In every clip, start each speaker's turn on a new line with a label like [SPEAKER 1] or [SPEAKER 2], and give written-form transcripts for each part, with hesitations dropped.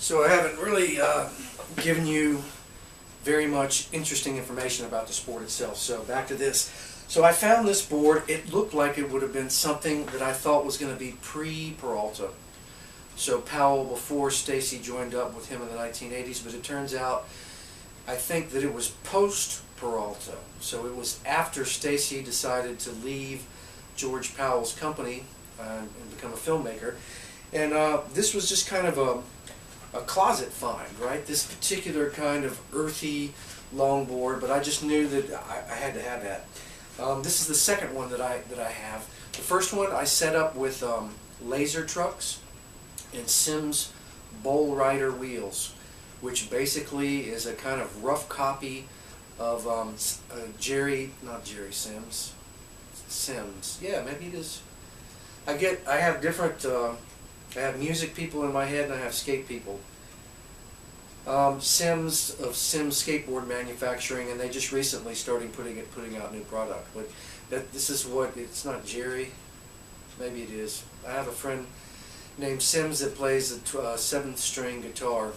[SPEAKER 1] So I haven't really given you very much interesting information about the sport itself. So back to this. So I found this board. It looked like it would have been something that I thought was going to be pre-Peralta. So Powell, before Stacy joined up with him in the 1980s, but it turns out, I think that it was post-Peralta. So it was after Stacy decided to leave George Powell's company and become a filmmaker. And this was just kind of a closet find, right? This particular kind of earthy longboard, but I just knew that I had to have that. This is the second one that I have. The first one I set up with laser trucks and Sims Bowl Rider wheels, which basically is a kind of rough copy of not Jerry Sims. Sims, yeah, maybe it is. I have different. I have music people in my head, and I have skate people. Sims of Sims skateboard manufacturing, and they just recently started putting out new product. But this is what, it's not Jerry. Maybe it is. I have a friend named Sims that plays a 7th string guitar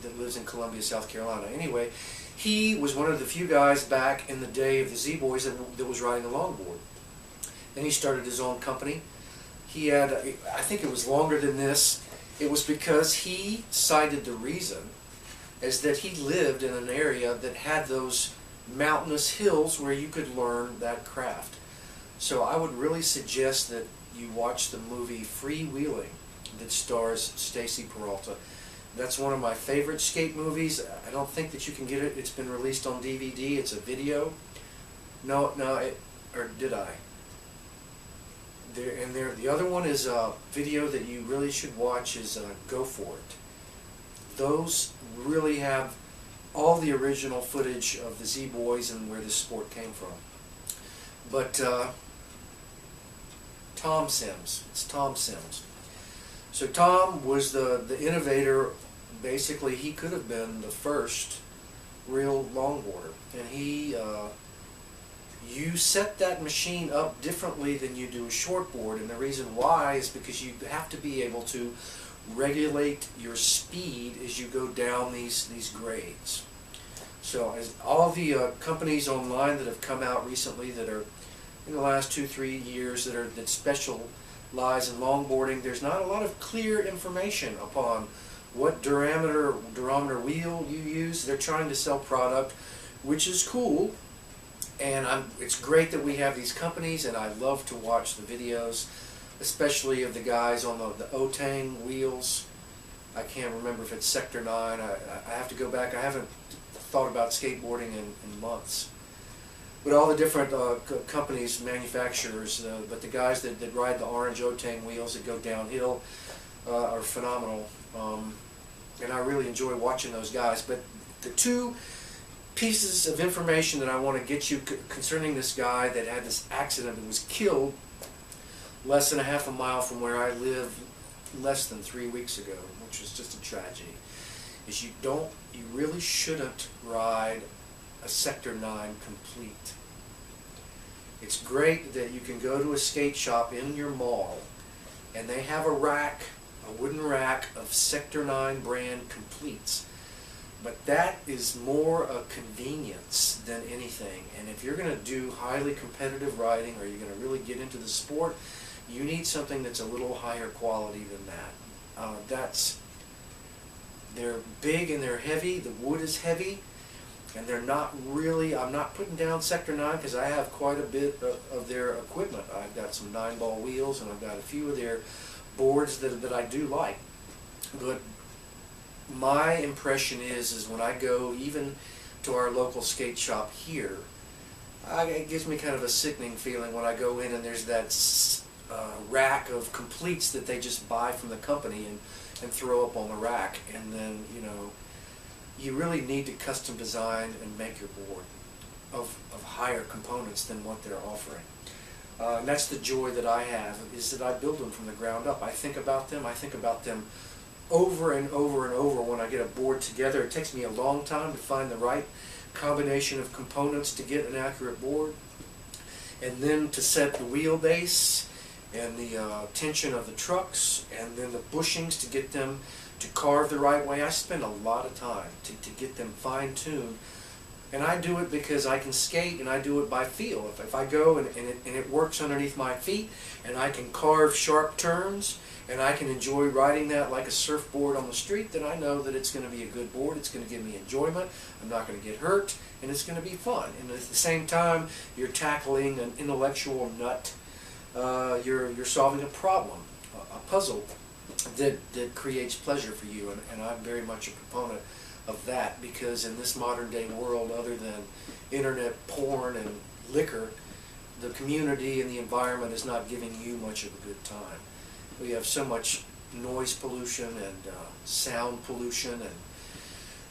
[SPEAKER 1] that lives in Columbia, South Carolina. Anyway, he was one of the few guys back in the day of the Z-Boys that was riding a longboard. Then he started his own company. He had, I think it was longer than this. It was because he cited the reason as that he lived in an area that had those mountainous hills where you could learn that craft. So I would really suggest that you watch the movie Freewheeling that stars Stacy Peralta. That's one of my favorite skate movies. I don't think that you can get it. It's been released on DVD. It's a video. No, or did I? The other one is a video that you really should watch is Go For It. Those really have all the original footage of the Z-Boys and where this sport came from. But Tom Sims. It's Tom Sims. So Tom was the innovator. Basically, he could have been the first real longboarder. And he... you set that machine up differently than you do a shortboard, and the reason why is because you have to be able to regulate your speed as you go down these grades. So as all the companies online that have come out recently that are in the last 2-3 years that specialize in longboarding, there's not a lot of clear information upon what durometer wheel you use. They're trying to sell product, which is cool. And it's great that we have these companies, and I love to watch the videos, especially of the guys on the Otang wheels. I can't remember if it's Sector 9. I have to go back. I haven't thought about skateboarding in months. But all the different companies, manufacturers, but the guys that ride the orange Otang wheels that go downhill are phenomenal. And I really enjoy watching those guys. But the two pieces of information that I want to get you concerning this guy that had this accident and was killed less than a half a mile from where I live less than 3 weeks ago, which was just a tragedy, is you really shouldn't ride a Sector 9 complete. It's great that you can go to a skate shop in your mall and they have a wooden rack of Sector 9 brand completes. But that is more a convenience than anything. And if you're going to do highly competitive riding, or you're going to really get into the sport, you need something that's a little higher quality than that. They're big and they're heavy. The wood is heavy, and they're not really. I'm not putting down Sector 9 because I have quite a bit of their equipment. I've got some 9-ball wheels, and I've got a few of their boards that I do like. But my impression is when I go even to our local skate shop here, it gives me kind of a sickening feeling when I go in and there's that rack of completes that they just buy from the company and throw up on the rack. And then, you really need to custom design and make your board of higher components than what they're offering. And that's the joy that I have, is that I build them from the ground up. I think about them over and over and over when I get a board together. It takes me a long time to find the right combination of components to get an accurate board, and then to set the wheelbase and the tension of the trucks, and then the bushings to get them to carve the right way. I spend a lot of time to get them fine-tuned. And I do it because I can skate, and I do it by feel. If I go and it works underneath my feet, and I can carve sharp turns, and I can enjoy riding that like a surfboard on the street, then I know that it's going to be a good board. It's going to give me enjoyment. I'm not going to get hurt, and it's going to be fun. And at the same time, you're tackling an intellectual nut. You're solving a problem, a puzzle that creates pleasure for you. And I'm very much a proponent of that, because in this modern day world, other than internet porn and liquor, the community and the environment is not giving you much of a good time. We have so much noise pollution and sound pollution, and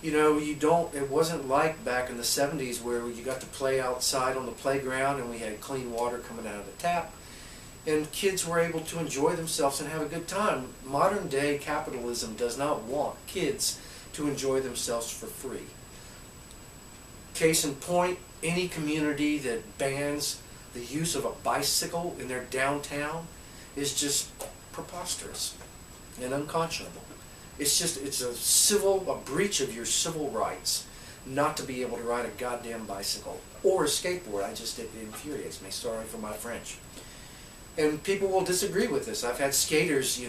[SPEAKER 1] it wasn't like back in the 70s where you got to play outside on the playground and we had clean water coming out of the tap and kids were able to enjoy themselves and have a good time. Modern day capitalism does not want kids to enjoy themselves for free. Case in point, any community that bans the use of a bicycle in their downtown is just preposterous and unconscionable. It's a breach of your civil rights not to be able to ride a goddamn bicycle or a skateboard. It infuriates me. Sorry for my French. And people will disagree with this. I've had skaters,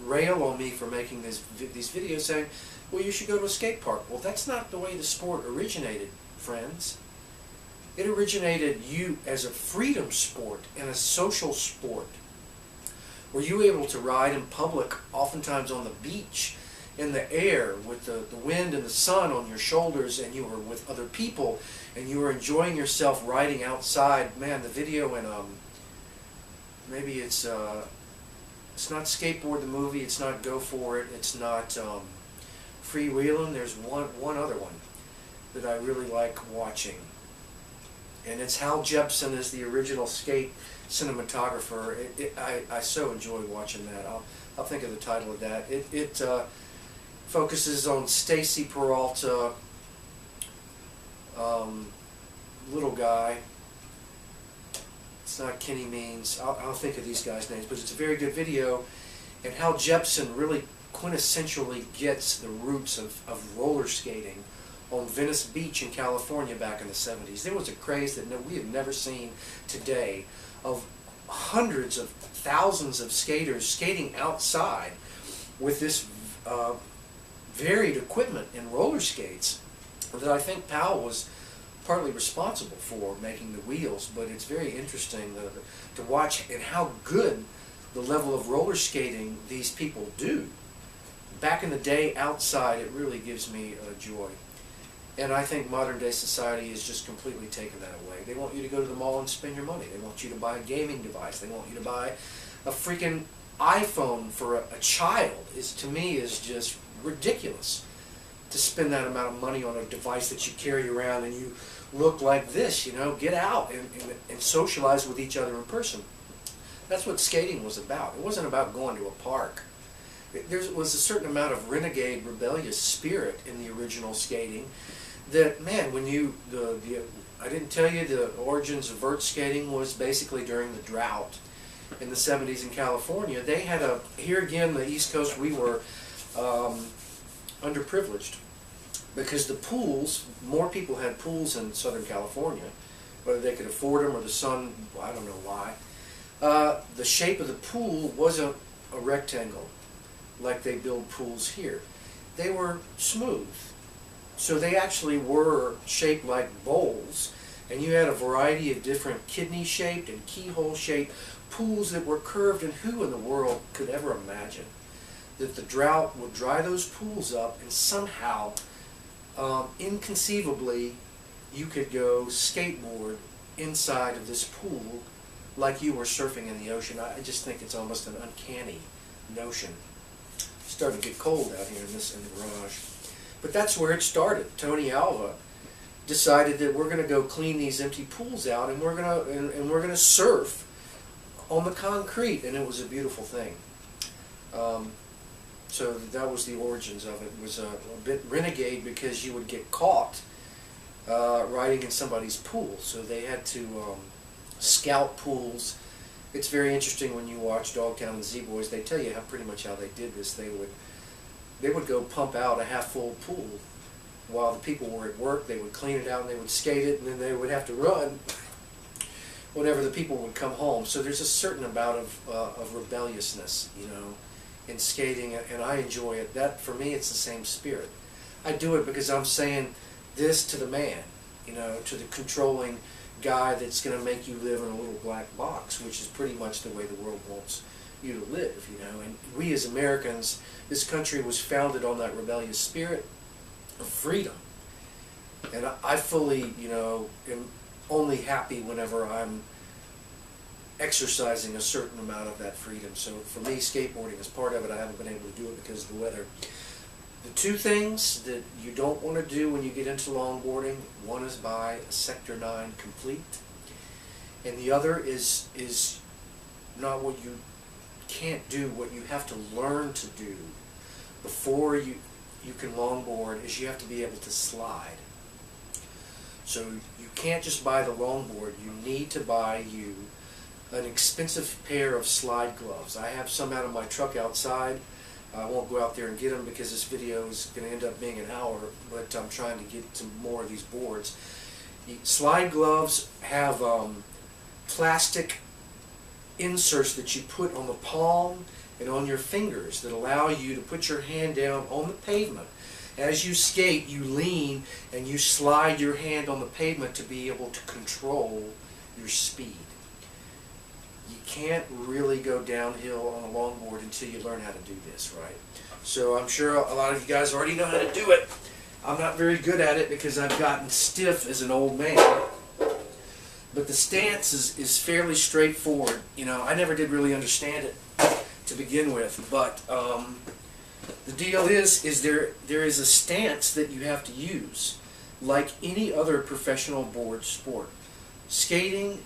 [SPEAKER 1] rail on me for making these videos saying, well, you should go to a skate park. Well, that's not the way the sport originated, friends. It originated as a freedom sport and a social sport. Were you able to ride in public, oftentimes on the beach, in the air, with the wind and the sun on your shoulders, and you were with other people, and you were enjoying yourself riding outside? Man, the video in, maybe it's not Skateboard the movie, it's not Go For It, it's not Freewheelin'. There's one other one that I really like watching, and it's Hal Jepsen is the original skate cinematographer. I so enjoy watching that. I'll think of the title of that. It focuses on Stacy Peralta, little guy. It's not Kenny Means. I'll think of these guys' names, but it's a very good video, and Hal Jepsen really quintessentially gets the roots of roller skating on Venice Beach in California back in the 70s. There was a craze that we have never seen today of hundreds of thousands of skaters skating outside with this varied equipment and roller skates that I think Powell was partly responsible for making the wheels. But it's very interesting to watch and how good the level of roller skating these people do. Back in the day outside, it really gives me joy. And I think modern day society has just completely taken that away. They want you to go to the mall and spend your money. They want you to buy a gaming device. They want you to buy a freaking iPhone for a child. To me is just ridiculous to spend that amount of money on a device that you carry around and you look like this. Get out and socialize with each other in person. That's what skating was about. It wasn't about going to a park. There was a certain amount of renegade, rebellious spirit in the original skating that, man, I didn't tell you the origins of vert skating was basically during the drought in the 70s in California. They had here again, the East Coast, we were underprivileged because the pools, more people had pools in Southern California, whether they could afford them or the sun, I don't know why. The shape of the pool wasn't a rectangle like they build pools here. They were smooth. So they actually were shaped like bowls, and you had a variety of different kidney-shaped and keyhole-shaped pools that were curved, and who in the world could ever imagine that the drought would dry those pools up and somehow, inconceivably, you could go skateboard inside of this pool like you were surfing in the ocean. I just think it's almost an uncanny notion. It's starting to get cold out here in the garage. But that's where it started. Tony Alva decided that we're going to go clean these empty pools out, and we're going to surf on the concrete, and it was a beautiful thing. So that was the origins of it. It was a bit renegade because you would get caught riding in somebody's pool, so they had to scout pools. It's very interesting when you watch Dogtown and Z-Boys. They tell you pretty much how they did this. They would they would go pump out a half-full pool while the people were at work. They would clean it out and they would skate it, and then they would have to run whenever the people would come home. So there's a certain amount of rebelliousness, you know, in skating, and I enjoy it. That, for me, it's the same spirit. I do it because I'm saying this to the man, you know, to the controlling guy that's going to make you live in a little black box, which is pretty much the way the world wants you to live, you know. And we as Americans, this country was founded on that rebellious spirit of freedom. And I fully, you know, am only happy whenever I'm exercising a certain amount of that freedom. So for me, skateboarding is part of it. I haven't been able to do it because of the weather. The two things that you don't want to do when you get into longboarding, one is buy a Sector 9 complete, and the other is not what you can't do, what you have to learn to do before you can longboard, is you have to be able to slide. So you can't just buy the longboard, you need to buy you an expensive pair of slide gloves. I have some out of my truck outside. I won't go out there and get them because this video is going to end up being an hour, but I'm trying to get some more of these boards. Slide gloves have plastic inserts that you put on the palm and on your fingers that allow you to put your hand down on the pavement. As you skate, you lean and you slide your hand on the pavement to be able to control your speed. You can't really go downhill on a longboard until you learn how to do this, right? So I'm sure a lot of you guys already know how to do it. I'm not very good at it because I've gotten stiff as an old man. But the stance is fairly straightforward. You know, I never did really understand it to begin with, but the deal is there is a stance that you have to use, like any other professional board sport. Skating,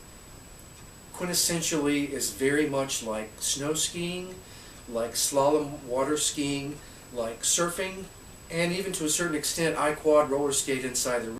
[SPEAKER 1] quintessentially, is very much like snow skiing, like slalom water skiing, like surfing, and even to a certain extent I quad roller skate inside the